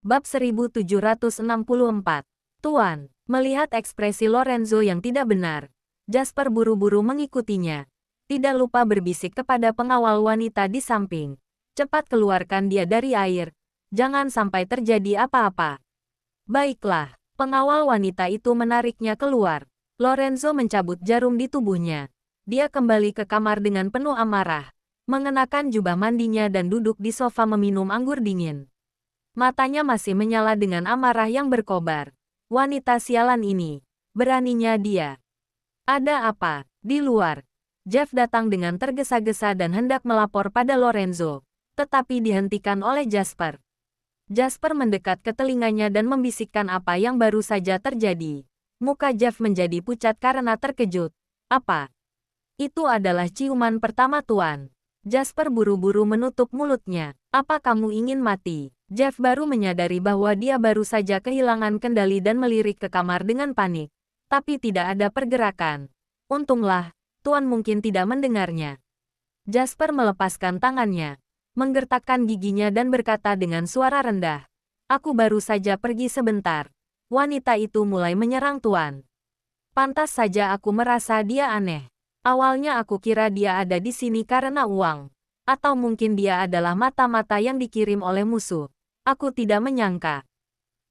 Bab 1764. Tuan, melihat ekspresi Lorenzo yang tidak benar, Jasper buru-buru mengikutinya. Tidak lupa berbisik kepada pengawal wanita di samping. Cepat keluarkan dia dari air. Jangan sampai terjadi apa-apa. Baiklah, pengawal wanita itu menariknya keluar. Lorenzo mencabut jarum di tubuhnya. Dia kembali ke kamar dengan penuh amarah, mengenakan jubah mandinya dan duduk di sofa meminum anggur dingin. Matanya masih menyala dengan amarah yang berkobar. Wanita sialan ini. Beraninya dia. Ada apa? Di luar. Jeff datang dengan tergesa-gesa dan hendak melapor pada Lorenzo. Tetapi dihentikan oleh Jasper. Jasper mendekat ke telinganya dan membisikkan apa yang baru saja terjadi. Muka Jeff menjadi pucat karena terkejut. Apa? Itu adalah ciuman pertama Tuan. Jasper buru-buru menutup mulutnya. Apa kamu ingin mati? Jeff baru menyadari bahwa dia baru saja kehilangan kendali dan melirik ke kamar dengan panik. Tapi tidak ada pergerakan. Untunglah, Tuan mungkin tidak mendengarnya. Jasper melepaskan tangannya, menggertakkan giginya dan berkata dengan suara rendah. Aku baru saja pergi sebentar. Wanita itu mulai menyerang Tuan. Pantas saja aku merasa dia aneh. Awalnya aku kira dia ada di sini karena uang. Atau mungkin dia adalah mata-mata yang dikirim oleh musuh. Aku tidak menyangka.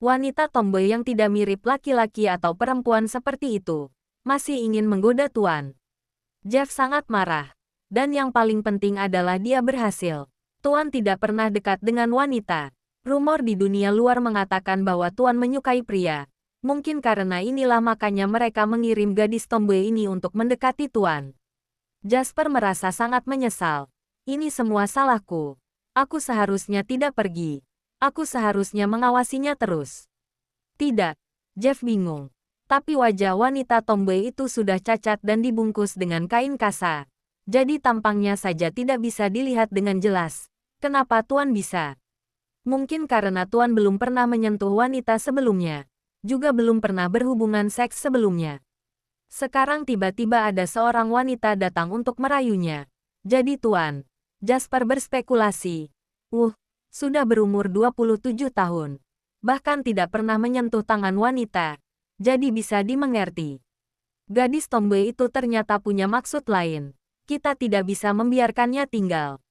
Wanita tomboy yang tidak mirip laki-laki atau perempuan seperti itu masih ingin menggoda Tuan. Jeff sangat marah. Dan yang paling penting adalah dia berhasil. Tuan tidak pernah dekat dengan wanita. Rumor di dunia luar mengatakan bahwa Tuan menyukai pria. Mungkin karena inilah makanya mereka mengirim gadis tomboy ini untuk mendekati Tuan. Jasper merasa sangat menyesal. Ini semua salahku. Aku seharusnya tidak pergi. Aku seharusnya mengawasinya terus. Tidak. Jeff bingung. Tapi wajah wanita tomboy itu sudah cacat dan dibungkus dengan kain kasa. Jadi tampangnya saja tidak bisa dilihat dengan jelas. Kenapa Tuan bisa? Mungkin karena Tuan belum pernah menyentuh wanita sebelumnya. Juga belum pernah berhubungan seks sebelumnya. Sekarang tiba-tiba ada seorang wanita datang untuk merayunya. Jadi Tuan, Jasper berspekulasi. Sudah berumur 27 tahun. Bahkan tidak pernah menyentuh tangan wanita. Jadi bisa dimengerti. Gadis tomboy itu ternyata punya maksud lain. Kita tidak bisa membiarkannya tinggal.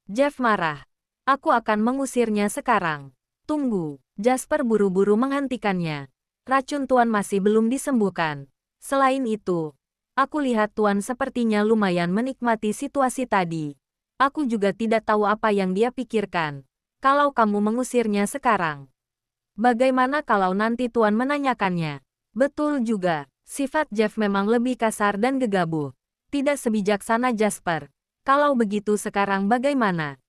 Jeff marah. Aku akan mengusirnya sekarang. Tunggu. Jasper buru-buru menghentikannya. Racun Tuan masih belum disembuhkan. Selain itu, aku lihat Tuan sepertinya lumayan menikmati situasi tadi. Aku juga tidak tahu apa yang dia pikirkan. Kalau kamu mengusirnya sekarang, bagaimana kalau nanti Tuan menanyakannya? Betul juga, sifat Jeff memang lebih kasar dan gegabah. Tidak sebijaksana Jasper. Kalau begitu sekarang bagaimana?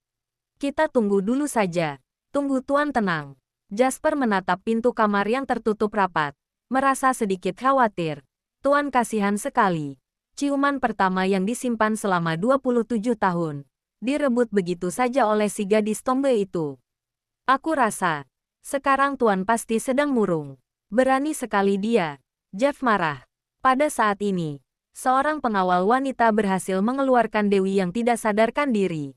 Kita tunggu dulu saja. Tunggu Tuan tenang. Jasper menatap pintu kamar yang tertutup rapat. Merasa sedikit khawatir. Tuan kasihan sekali. Ciuman pertama yang disimpan selama 27 tahun. Direbut begitu saja oleh si gadis tomboy itu. Aku rasa, sekarang Tuan pasti sedang murung. Berani sekali dia. Jeff marah. Pada saat ini, seorang pengawal wanita berhasil mengeluarkan Dewi yang tidak sadarkan diri.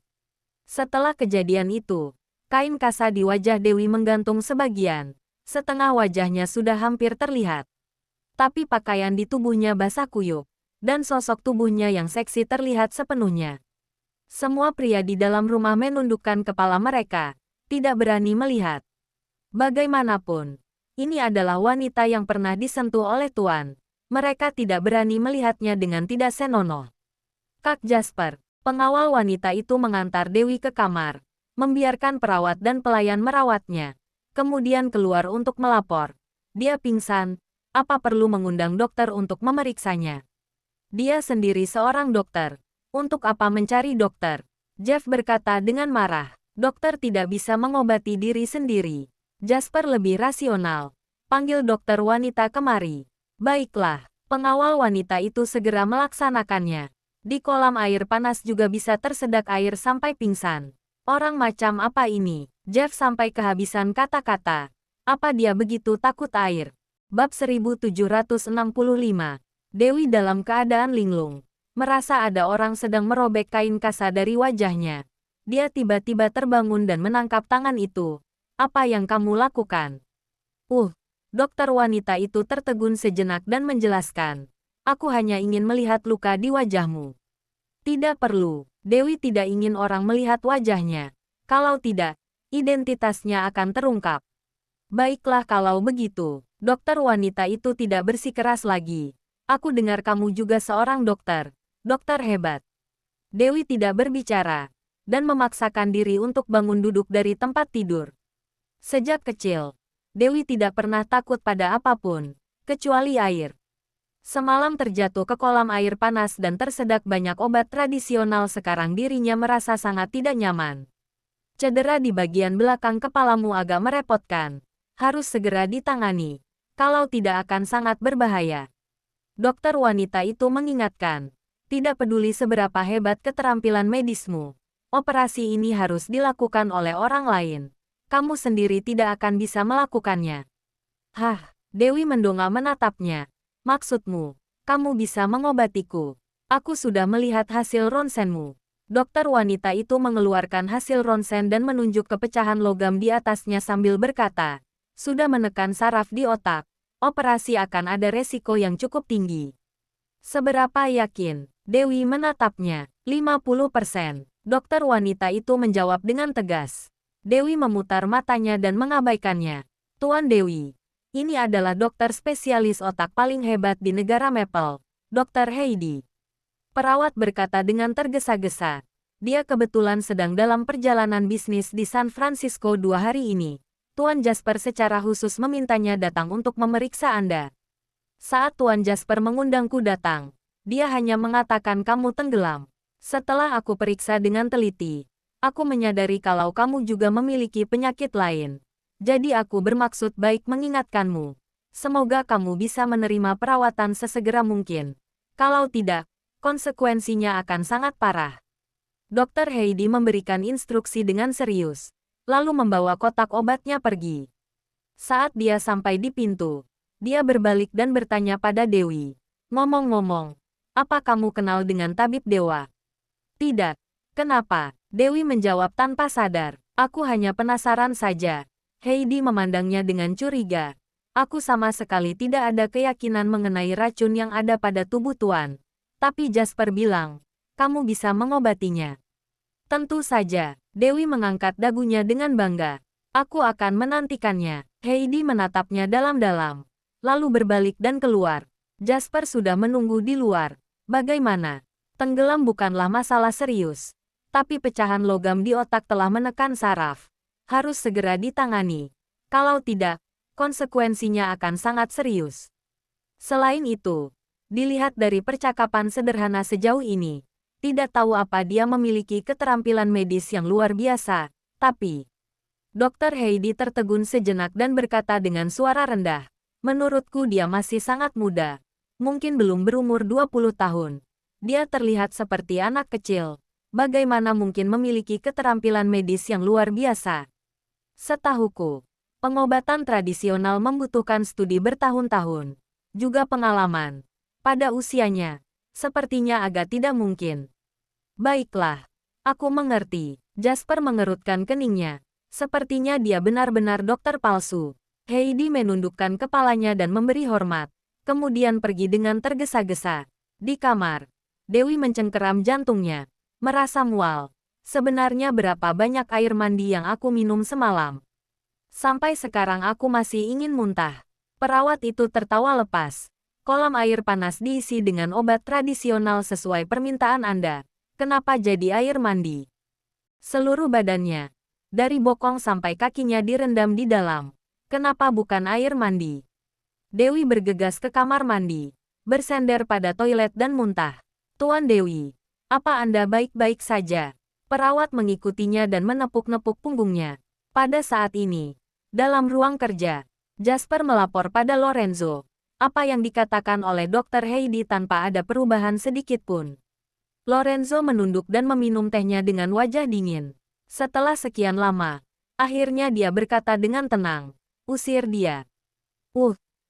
Setelah kejadian itu, kain kasa di wajah Dewi menggantung sebagian. Setengah wajahnya sudah hampir terlihat. Tapi pakaian di tubuhnya basah kuyup, dan sosok tubuhnya yang seksi terlihat sepenuhnya. Semua pria di dalam rumah menundukkan kepala mereka, tidak berani melihat. Bagaimanapun, ini adalah wanita yang pernah disentuh oleh Tuan. Mereka tidak berani melihatnya dengan tidak senonoh. Kak Jasper, pengawal wanita itu mengantar Dewi ke kamar, membiarkan perawat dan pelayan merawatnya. Kemudian keluar untuk melapor. Dia pingsan, apa perlu mengundang dokter untuk memeriksanya? Dia sendiri seorang dokter. Untuk apa mencari dokter? Jeff berkata dengan marah. Dokter tidak bisa mengobati diri sendiri. Jasper lebih rasional. Panggil dokter wanita kemari. Baiklah, pengawal wanita itu segera melaksanakannya. Di kolam air panas juga bisa tersedak air sampai pingsan. Orang macam apa ini? Jeff sampai kehabisan kata-kata. Apa dia begitu takut air? Bab 1765. Dewi dalam keadaan linglung. Merasa ada orang sedang merobek kain kasa dari wajahnya. Dia tiba-tiba terbangun dan menangkap tangan itu. Apa yang kamu lakukan? Dokter wanita itu tertegun sejenak dan menjelaskan. Aku hanya ingin melihat luka di wajahmu. Tidak perlu. Dewi tidak ingin orang melihat wajahnya. Kalau tidak, identitasnya akan terungkap. Baiklah kalau begitu. Dokter wanita itu tidak bersikeras lagi. Aku dengar kamu juga seorang dokter. Dokter hebat. Dewi tidak berbicara dan memaksakan diri untuk bangun duduk dari tempat tidur. Sejak kecil, Dewi tidak pernah takut pada apapun, kecuali air. Semalam terjatuh ke kolam air panas dan tersedak banyak obat tradisional. Sekarang dirinya merasa sangat tidak nyaman. Cedera di bagian belakang kepalamu agak merepotkan. Harus segera ditangani. Kalau tidak akan sangat berbahaya. Dokter wanita itu mengingatkan. Tidak peduli seberapa hebat keterampilan medismu. Operasi ini harus dilakukan oleh orang lain. Kamu sendiri tidak akan bisa melakukannya. Hah, Dewi mendongak menatapnya. Maksudmu, kamu bisa mengobatiku. Aku sudah melihat hasil ronsenmu. Dokter wanita itu mengeluarkan hasil ronsen dan menunjuk ke pecahan logam di atasnya sambil berkata, sudah menekan saraf di otak. Operasi akan ada resiko yang cukup tinggi. Seberapa yakin? Dewi menatapnya. 50%. Dokter wanita itu menjawab dengan tegas. Dewi memutar matanya dan mengabaikannya. Tuan Dewi, ini adalah dokter spesialis otak paling hebat di negara Maple, Dr. Heidi. Perawat berkata dengan tergesa-gesa. Dia kebetulan sedang dalam perjalanan bisnis di San Francisco 2 hari ini. Tuan Jasper secara khusus memintanya datang untuk memeriksa Anda. Saat Tuan Jasper mengundangku datang, dia hanya mengatakan kamu tenggelam. Setelah aku periksa dengan teliti, aku menyadari kalau kamu juga memiliki penyakit lain. Jadi aku bermaksud baik mengingatkanmu. Semoga kamu bisa menerima perawatan sesegera mungkin. Kalau tidak, konsekuensinya akan sangat parah. Dr. Heidi memberikan instruksi dengan serius, lalu membawa kotak obatnya pergi. Saat dia sampai di pintu, dia berbalik dan bertanya pada Dewi. Ngomong-ngomong, apa kamu kenal dengan tabib dewa? Tidak. Kenapa? Dewi menjawab tanpa sadar. Aku hanya penasaran saja. Heidi memandangnya dengan curiga. Aku sama sekali tidak ada keyakinan mengenai racun yang ada pada tubuh Tuan. Tapi Jasper bilang, kamu bisa mengobatinya. Tentu saja. Dewi mengangkat dagunya dengan bangga. Aku akan menantikannya. Heidi menatapnya dalam-dalam. Lalu berbalik dan keluar. Jasper sudah menunggu di luar. Bagaimana? Tenggelam bukanlah masalah serius. Tapi pecahan logam di otak telah menekan saraf. Harus segera ditangani. Kalau tidak, konsekuensinya akan sangat serius. Selain itu, dilihat dari percakapan sederhana sejauh ini, tidak tahu apa dia memiliki keterampilan medis yang luar biasa, tapi Dr. Heidi tertegun sejenak dan berkata dengan suara rendah, menurutku dia masih sangat muda. Mungkin belum berumur 20 tahun. Dia terlihat seperti anak kecil. Bagaimana mungkin memiliki keterampilan medis yang luar biasa? Setahuku, pengobatan tradisional membutuhkan studi bertahun-tahun. Juga pengalaman. Pada usianya, sepertinya agak tidak mungkin. Baiklah, aku mengerti. Jasper mengerutkan keningnya. Sepertinya dia benar-benar dokter palsu. Heidi menundukkan kepalanya dan memberi hormat. Kemudian pergi dengan tergesa-gesa. Di kamar, Dewi mencengkeram jantungnya. Merasa mual. Sebenarnya berapa banyak air mandi yang aku minum semalam? Sampai sekarang aku masih ingin muntah. Perawat itu tertawa lepas. Kolam air panas diisi dengan obat tradisional sesuai permintaan Anda. Kenapa jadi air mandi? Seluruh badannya, dari bokong sampai kakinya direndam di dalam. Kenapa bukan air mandi? Dewi bergegas ke kamar mandi, bersender pada toilet dan muntah. Tuan Dewi, apa Anda baik-baik saja? Perawat mengikutinya dan menepuk-nepuk punggungnya. Pada saat ini, dalam ruang kerja, Jasper melapor pada Lorenzo. Apa yang dikatakan oleh Dr. Heidi tanpa ada perubahan sedikit pun. Lorenzo menunduk dan meminum tehnya dengan wajah dingin. Setelah sekian lama, akhirnya dia berkata dengan tenang, usir dia.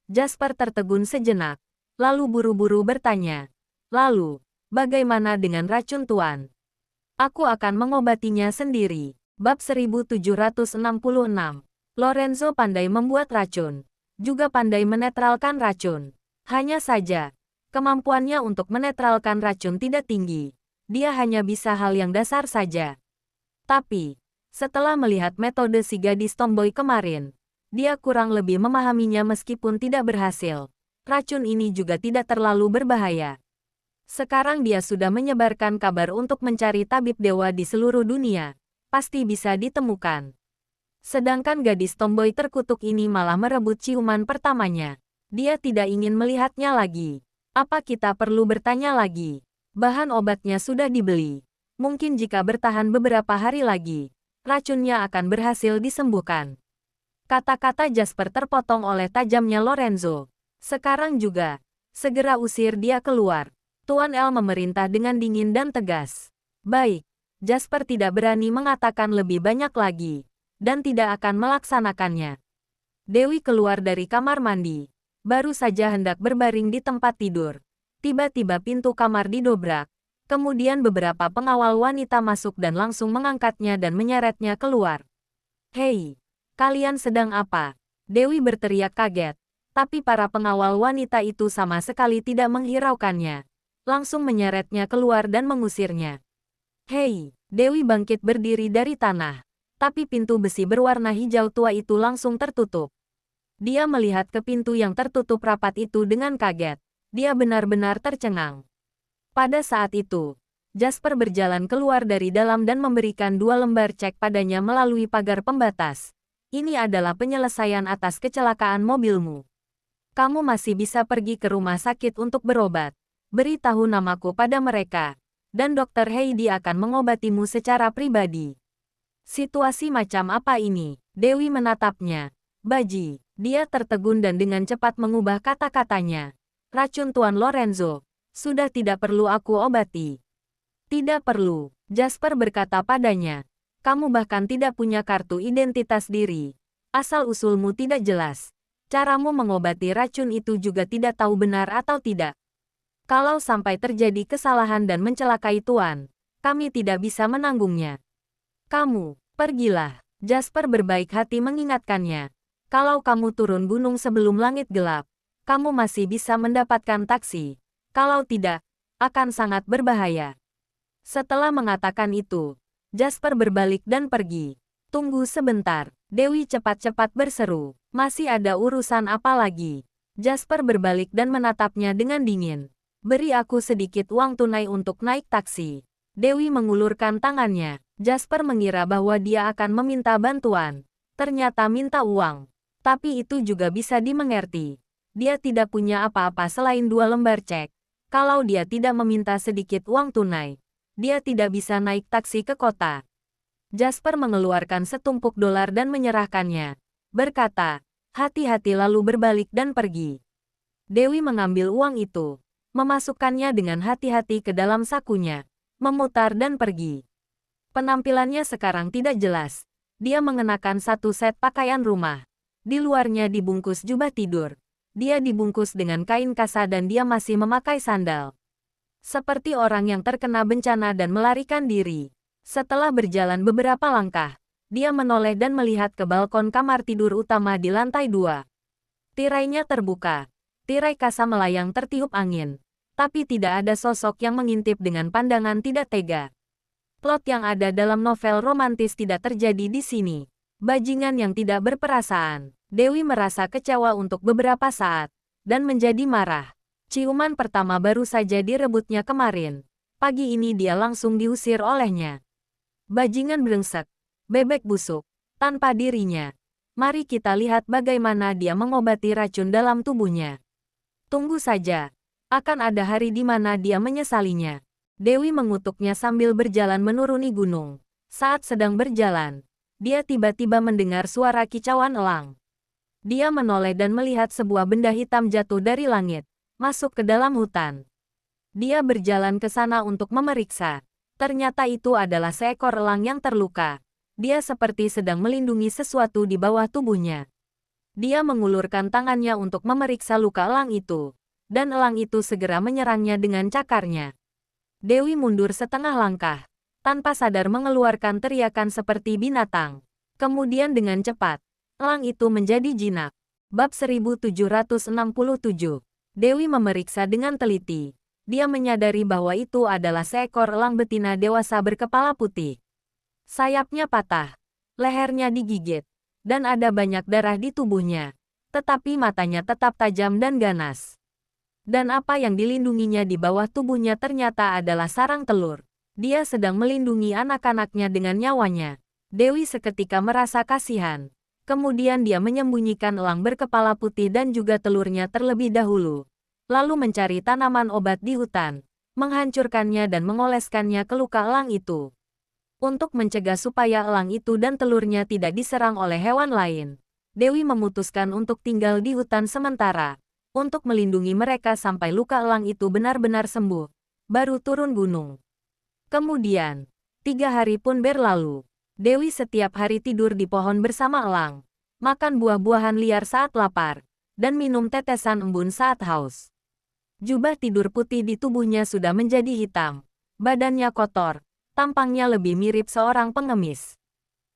Jasper tertegun sejenak, lalu buru-buru bertanya. Lalu, bagaimana dengan racun Tuan? Aku akan mengobatinya sendiri. Bab 1766. Lorenzo pandai membuat racun, juga pandai menetralkan racun. Hanya saja, kemampuannya untuk menetralkan racun tidak tinggi. Dia hanya bisa hal yang dasar saja. Tapi, setelah melihat metode si gadis tomboy kemarin, dia kurang lebih memahaminya meskipun tidak berhasil. Racun ini juga tidak terlalu berbahaya. Sekarang dia sudah menyebarkan kabar untuk mencari tabib dewa di seluruh dunia. Pasti bisa ditemukan. Sedangkan gadis tomboy terkutuk ini malah merebut ciuman pertamanya. Dia tidak ingin melihatnya lagi. Apa kita perlu bertanya lagi? Bahan obatnya sudah dibeli. Mungkin jika bertahan beberapa hari lagi, racunnya akan berhasil disembuhkan. Kata-kata Jasper terpotong oleh tajamnya Lorenzo. Sekarang juga, segera usir dia keluar. Tuan L memerintah dengan dingin dan tegas. Baik, Jasper tidak berani mengatakan lebih banyak lagi, dan tidak akan melaksanakannya. Dewi keluar dari kamar mandi. Baru saja hendak berbaring di tempat tidur. Tiba-tiba pintu kamar didobrak. Kemudian beberapa pengawal wanita masuk dan langsung mengangkatnya dan menyeretnya keluar. Hei, kalian sedang apa? Dewi berteriak kaget. Tapi para pengawal wanita itu sama sekali tidak menghiraukannya. Langsung menyeretnya keluar dan mengusirnya. Hei, Dewi bangkit berdiri dari tanah. Tapi pintu besi berwarna hijau tua itu langsung tertutup. Dia melihat ke pintu yang tertutup rapat itu dengan kaget. Dia benar-benar tercengang. Pada saat itu, Jasper berjalan keluar dari dalam dan memberikan 2 lembar cek padanya melalui pagar pembatas. Ini adalah penyelesaian atas kecelakaan mobilmu. Kamu masih bisa pergi ke rumah sakit untuk berobat. Beritahu namaku pada mereka. Dan Dr. Heidi akan mengobatimu secara pribadi. Situasi macam apa ini? Dewi menatapnya. Baji, dia tertegun dan dengan cepat mengubah kata-katanya. Racun Tuan Lorenzo, sudah tidak perlu aku obati. Tidak perlu, Jasper berkata padanya. Kamu bahkan tidak punya kartu identitas diri. Asal-usulmu tidak jelas. Caramu mengobati racun itu juga tidak tahu benar atau tidak. Kalau sampai terjadi kesalahan dan mencelakai Tuan, kami tidak bisa menanggungnya. Kamu, pergilah. Jasper berbaik hati mengingatkannya. Kalau kamu turun gunung sebelum langit gelap, kamu masih bisa mendapatkan taksi. Kalau tidak, akan sangat berbahaya. Setelah mengatakan itu, Jasper berbalik dan pergi. Tunggu sebentar, Dewi cepat-cepat berseru. Masih ada urusan apa lagi? Jasper berbalik dan menatapnya dengan dingin. Beri aku sedikit uang tunai untuk naik taksi. Dewi mengulurkan tangannya. Jasper mengira bahwa dia akan meminta bantuan. Ternyata minta uang. Tapi itu juga bisa dimengerti. Dia tidak punya apa-apa selain 2 lembar cek. Kalau dia tidak meminta sedikit uang tunai, dia tidak bisa naik taksi ke kota. Jasper mengeluarkan setumpuk dolar dan menyerahkannya. Berkata, hati-hati lalu berbalik dan pergi. Dewi mengambil uang itu, memasukkannya dengan hati-hati ke dalam sakunya, memutar dan pergi. Penampilannya sekarang tidak jelas. Dia mengenakan satu set pakaian rumah. Di luarnya dibungkus jubah tidur. Dia dibungkus dengan kain kasa dan dia masih memakai sandal. Seperti orang yang terkena bencana dan melarikan diri. Setelah berjalan beberapa langkah, dia menoleh dan melihat ke balkon kamar tidur utama di lantai 2. Tirainya terbuka. Tirai kasa melayang tertiup angin. Tapi tidak ada sosok yang mengintip dengan pandangan tidak tega. Plot yang ada dalam novel romantis tidak terjadi di sini. Bajingan yang tidak berperasaan. Dewi merasa kecewa untuk beberapa saat, dan menjadi marah. Ciuman pertama baru saja direbutnya kemarin. Pagi ini dia langsung diusir olehnya. Bajingan brengsek, bebek busuk, tanpa dirinya. Mari kita lihat bagaimana dia mengobati racun dalam tubuhnya. Tunggu saja, akan ada hari di mana dia menyesalinya. Dewi mengutuknya sambil berjalan menuruni gunung. Saat sedang berjalan, dia tiba-tiba mendengar suara kicauan elang. Dia menoleh dan melihat sebuah benda hitam jatuh dari langit, masuk ke dalam hutan. Dia berjalan ke sana untuk memeriksa. Ternyata itu adalah seekor elang yang terluka. Dia seperti sedang melindungi sesuatu di bawah tubuhnya. Dia mengulurkan tangannya untuk memeriksa luka elang itu. Dan elang itu segera menyerangnya dengan cakarnya. Dewi mundur setengah langkah, tanpa sadar mengeluarkan teriakan seperti binatang. Kemudian dengan cepat, Elang itu menjadi jinak. Bab 1767. Dewi memeriksa dengan teliti. Dia menyadari bahwa itu adalah seekor elang betina dewasa berkepala putih. Sayapnya patah, lehernya digigit, dan ada banyak darah di tubuhnya. Tetapi matanya tetap tajam dan ganas. Dan apa yang dilindunginya di bawah tubuhnya ternyata adalah sarang telur. Dia sedang melindungi anak-anaknya dengan nyawanya. Dewi seketika merasa kasihan. Kemudian dia menyembunyikan elang berkepala putih dan juga telurnya terlebih dahulu. Lalu mencari tanaman obat di hutan, menghancurkannya dan mengoleskannya ke luka elang itu. Untuk mencegah supaya elang itu dan telurnya tidak diserang oleh hewan lain, Dewi memutuskan untuk tinggal di hutan sementara, untuk melindungi mereka sampai luka elang itu benar-benar sembuh, baru turun gunung. Kemudian, 3 hari pun berlalu. Dewi setiap hari tidur di pohon bersama elang, makan buah-buahan liar saat lapar, dan minum tetesan embun saat haus. Jubah tidur putih di tubuhnya sudah menjadi hitam, badannya kotor, tampangnya lebih mirip seorang pengemis.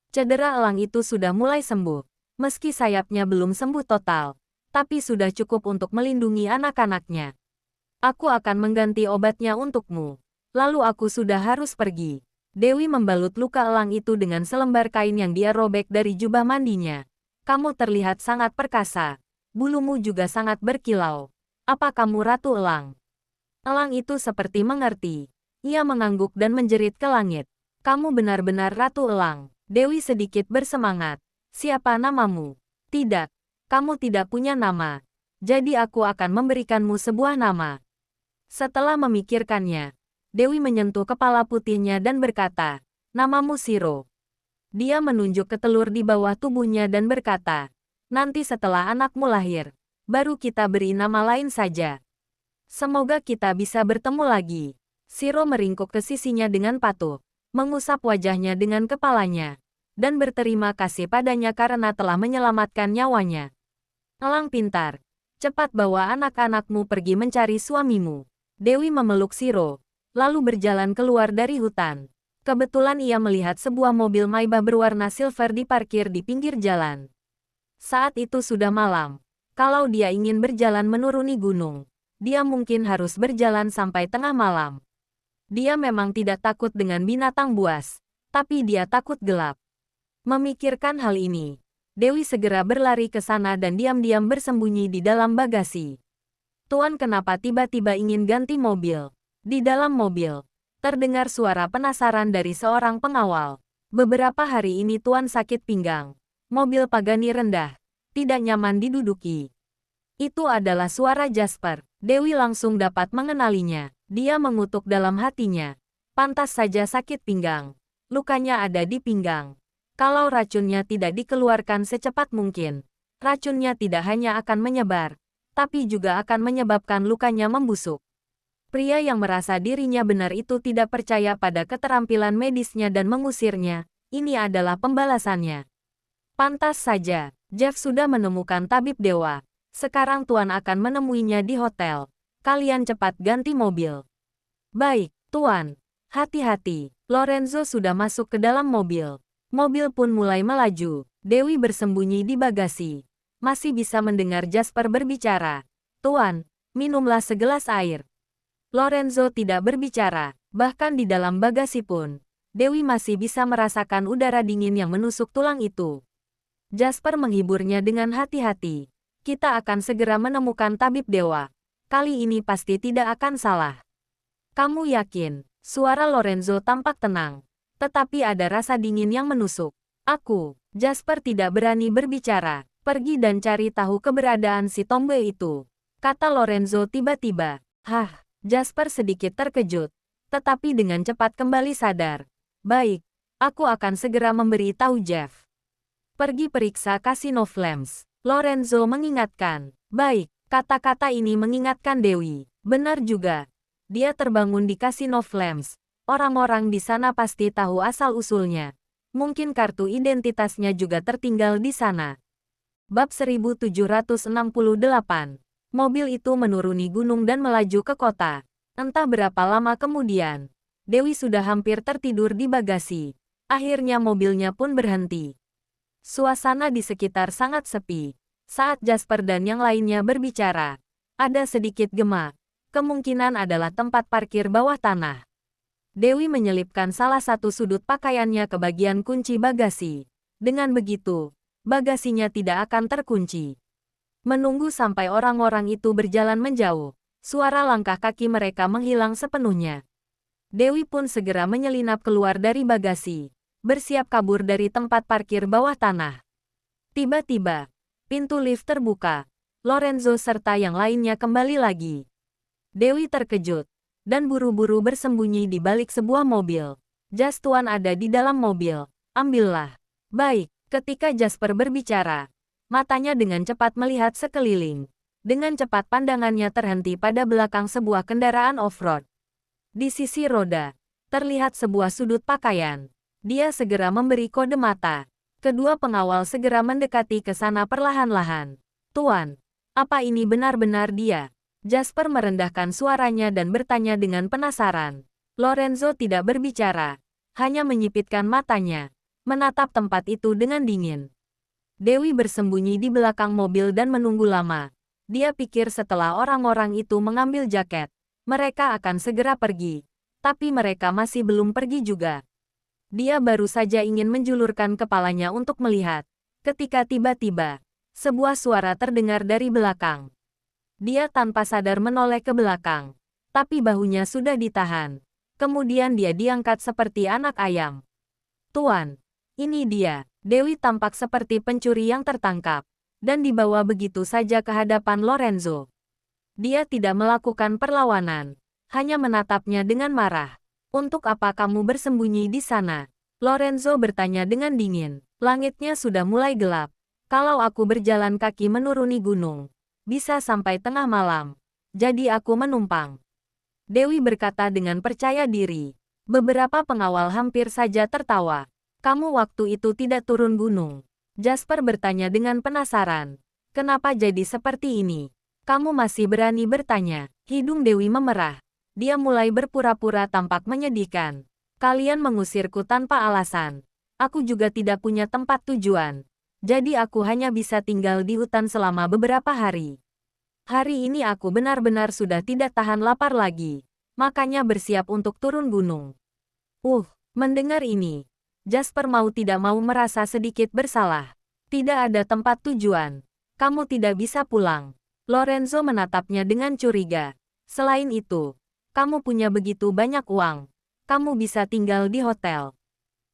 Cedera elang itu sudah mulai sembuh, meski sayapnya belum sembuh total, tapi sudah cukup untuk melindungi anak-anaknya. Aku akan mengganti obatnya untukmu. Lalu aku sudah harus pergi. Dewi membalut luka elang itu dengan selembar kain yang dia robek dari jubah mandinya. Kamu terlihat sangat perkasa. Bulumu juga sangat berkilau. Apa kamu Ratu Elang? Elang itu seperti mengerti. Ia mengangguk dan menjerit ke langit. Kamu benar-benar Ratu Elang. Dewi sedikit bersemangat. Siapa namamu? Tidak. Kamu tidak punya nama. Jadi aku akan memberikanmu sebuah nama. Setelah memikirkannya, Dewi menyentuh kepala putihnya dan berkata, namamu Shiro. Dia menunjuk ke telur di bawah tubuhnya dan berkata, nanti setelah anakmu lahir, baru kita beri nama lain saja. Semoga kita bisa bertemu lagi. Shiro meringkuk ke sisinya dengan patuh, mengusap wajahnya dengan kepalanya, dan berterima kasih padanya karena telah menyelamatkan nyawanya. Elang pintar, cepat bawa anak-anakmu pergi mencari suamimu. Dewi memeluk Shiro, lalu berjalan keluar dari hutan. Kebetulan ia melihat sebuah mobil Maybach berwarna silver diparkir di pinggir jalan. Saat itu sudah malam. Kalau dia ingin berjalan menuruni gunung, dia mungkin harus berjalan sampai tengah malam. Dia memang tidak takut dengan binatang buas, tapi dia takut gelap. Memikirkan hal ini, Dewi segera berlari ke sana dan diam-diam bersembunyi di dalam bagasi. Tuan, kenapa tiba-tiba ingin ganti mobil? Di dalam mobil, terdengar suara penasaran dari seorang pengawal. Beberapa hari ini Tuan sakit pinggang. Mobil Pagani rendah, tidak nyaman diduduki. Itu adalah suara Jasper. Dewi langsung dapat mengenalinya. Dia mengutuk dalam hatinya. Pantas saja sakit pinggang. Lukanya ada di pinggang. Kalau racunnya tidak dikeluarkan secepat mungkin, racunnya tidak hanya akan menyebar, tapi juga akan menyebabkan lukanya membusuk. Pria yang merasa dirinya benar itu tidak percaya pada keterampilan medisnya dan mengusirnya. Ini adalah pembalasannya. Pantas saja, Jeff sudah menemukan tabib dewa. Sekarang Tuan akan menemuinya di hotel. Kalian cepat ganti mobil. Baik, Tuan. Hati-hati. Lorenzo sudah masuk ke dalam mobil. Mobil pun mulai melaju. Dewi bersembunyi di bagasi. Masih bisa mendengar Jasper berbicara. Tuan, minumlah segelas air. Lorenzo tidak berbicara, bahkan di dalam bagasi pun, Dewi masih bisa merasakan udara dingin yang menusuk tulang itu. Jasper menghiburnya dengan hati-hati. Kita akan segera menemukan tabib dewa. Kali ini pasti tidak akan salah. Kamu yakin? Suara Lorenzo tampak tenang, tetapi ada rasa dingin yang menusuk. Jasper tidak berani berbicara. Pergi dan cari tahu keberadaan si tombe itu, kata Lorenzo tiba-tiba. Hah? Jasper sedikit terkejut, tetapi dengan cepat kembali sadar. Baik, aku akan segera memberi tahu Jeff. Pergi periksa Casino Flames. Lorenzo mengingatkan. Baik, kata-kata ini mengingatkan Dewi. Benar juga. Dia terbangun di Casino Flames. Orang-orang di sana pasti tahu asal-usulnya. Mungkin kartu identitasnya juga tertinggal di sana. Bab 1768. Mobil itu menuruni gunung dan melaju ke kota. Entah berapa lama kemudian, Dewi sudah hampir tertidur di bagasi. Akhirnya mobilnya pun berhenti. Suasana di sekitar sangat sepi. Saat Jasper dan yang lainnya berbicara, ada sedikit gema. Kemungkinan adalah tempat parkir bawah tanah. Dewi menyelipkan salah satu sudut pakaiannya ke bagian kunci bagasi. Dengan begitu, bagasinya tidak akan terkunci. Menunggu sampai orang-orang itu berjalan menjauh, suara langkah kaki mereka menghilang sepenuhnya. Dewi pun segera menyelinap keluar dari bagasi, bersiap kabur dari tempat parkir bawah tanah. Tiba-tiba, pintu lift terbuka. Lorenzo serta yang lainnya kembali lagi. Dewi terkejut dan buru-buru bersembunyi di balik sebuah mobil. Jas Tuan ada di dalam mobil. Ambillah. Baik, ketika Jasper berbicara, matanya dengan cepat melihat sekeliling. Dengan cepat pandangannya terhenti pada belakang sebuah kendaraan off-road. Di sisi roda, terlihat sebuah sudut pakaian. Dia segera memberi kode mata. Kedua pengawal segera mendekati ke sana perlahan-lahan. Tuan, apa ini benar-benar dia? Jasper merendahkan suaranya dan bertanya dengan penasaran. Lorenzo tidak berbicara, hanya menyipitkan matanya, menatap tempat itu dengan dingin. Dewi bersembunyi di belakang mobil dan menunggu lama. Dia pikir setelah orang-orang itu mengambil jaket, mereka akan segera pergi. Tapi mereka masih belum pergi juga. Dia baru saja ingin menjulurkan kepalanya untuk melihat, ketika tiba-tiba, sebuah suara terdengar dari belakang. Dia tanpa sadar menoleh ke belakang, tapi bahunya sudah ditahan. Kemudian dia diangkat seperti anak ayam. Tuan, ini dia. Dewi tampak seperti pencuri yang tertangkap, dan dibawa begitu saja ke hadapan Lorenzo. Dia tidak melakukan perlawanan, hanya menatapnya dengan marah. Untuk apa kamu bersembunyi di sana? Lorenzo bertanya dengan dingin. Langitnya sudah mulai gelap. Kalau aku berjalan kaki menuruni gunung, bisa sampai tengah malam. Jadi aku menumpang. Dewi berkata dengan percaya diri. Beberapa pengawal hampir saja tertawa. Kamu waktu itu tidak turun gunung? Jasper bertanya dengan penasaran. Kenapa jadi seperti ini? Kamu masih berani bertanya? Hidung Dewi memerah. Dia mulai berpura-pura tampak menyedihkan. Kalian mengusirku tanpa alasan. Aku juga tidak punya tempat tujuan. Jadi aku hanya bisa tinggal di hutan selama beberapa hari. Hari ini aku benar-benar sudah tidak tahan lapar lagi. Makanya bersiap untuk turun gunung. Mendengar ini, Jasper mau tidak mau merasa sedikit bersalah. Tidak ada tempat tujuan. Kamu tidak bisa pulang. Lorenzo menatapnya dengan curiga. Selain itu, kamu punya begitu banyak uang. Kamu bisa tinggal di hotel.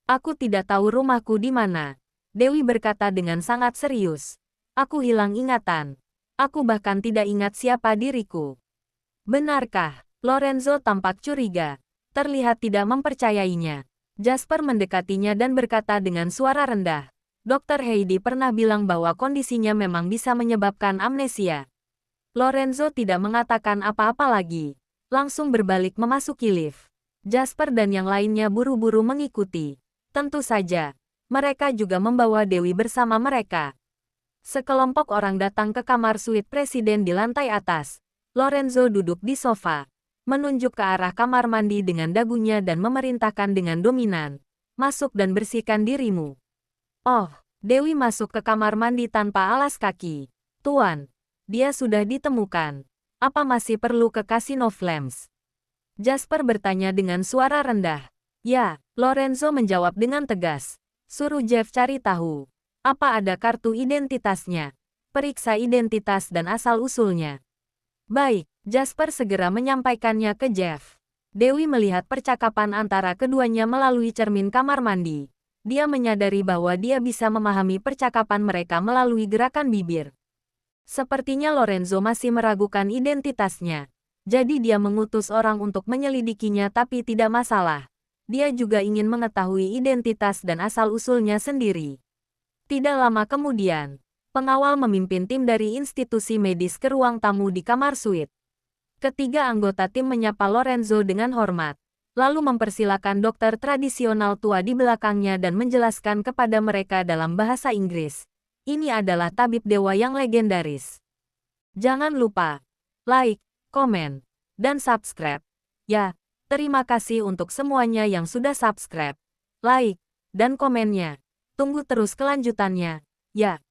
Aku tidak tahu rumahku di mana. Dewi berkata dengan sangat serius. Aku hilang ingatan. Aku bahkan tidak ingat siapa diriku. Benarkah? Lorenzo tampak curiga. Terlihat tidak mempercayainya. Jasper mendekatinya dan berkata dengan suara rendah. Dr. Heidi pernah bilang bahwa kondisinya memang bisa menyebabkan amnesia. Lorenzo tidak mengatakan apa-apa lagi. Langsung berbalik memasuki lift. Jasper dan yang lainnya buru-buru mengikuti. Tentu saja, mereka juga membawa Dewi bersama mereka. Sekelompok orang datang ke kamar suite presiden di lantai atas. Lorenzo duduk di sofa, menunjuk ke arah kamar mandi dengan dagunya dan memerintahkan dengan dominan. Masuk dan bersihkan dirimu. Oh, Dewi masuk ke kamar mandi tanpa alas kaki. Tuan, dia sudah ditemukan. Apa masih perlu ke Casino Flames? Jasper bertanya dengan suara rendah. Ya, Lorenzo menjawab dengan tegas. Suruh Jeff cari tahu. Apa ada kartu identitasnya? Periksa identitas dan asal-usulnya. Baik, Jasper segera menyampaikannya ke Jeff. Dewi melihat percakapan antara keduanya melalui cermin kamar mandi. Dia menyadari bahwa dia bisa memahami percakapan mereka melalui gerakan bibir. Sepertinya Lorenzo masih meragukan identitasnya. Jadi dia mengutus orang untuk menyelidikinya tapi tidak masalah. Dia juga ingin mengetahui identitas dan asal-usulnya sendiri. Tidak lama kemudian, pengawal memimpin tim dari institusi medis ke ruang tamu di kamar suite. Ketiga anggota tim menyapa Lorenzo dengan hormat, lalu mempersilakan dokter tradisional tua di belakangnya dan menjelaskan kepada mereka dalam bahasa Inggris. Ini adalah tabib dewa yang legendaris. Jangan lupa like, komen, dan subscribe. Ya. Terima kasih untuk semuanya yang sudah subscribe, like, dan komennya. Tunggu terus kelanjutannya. Ya,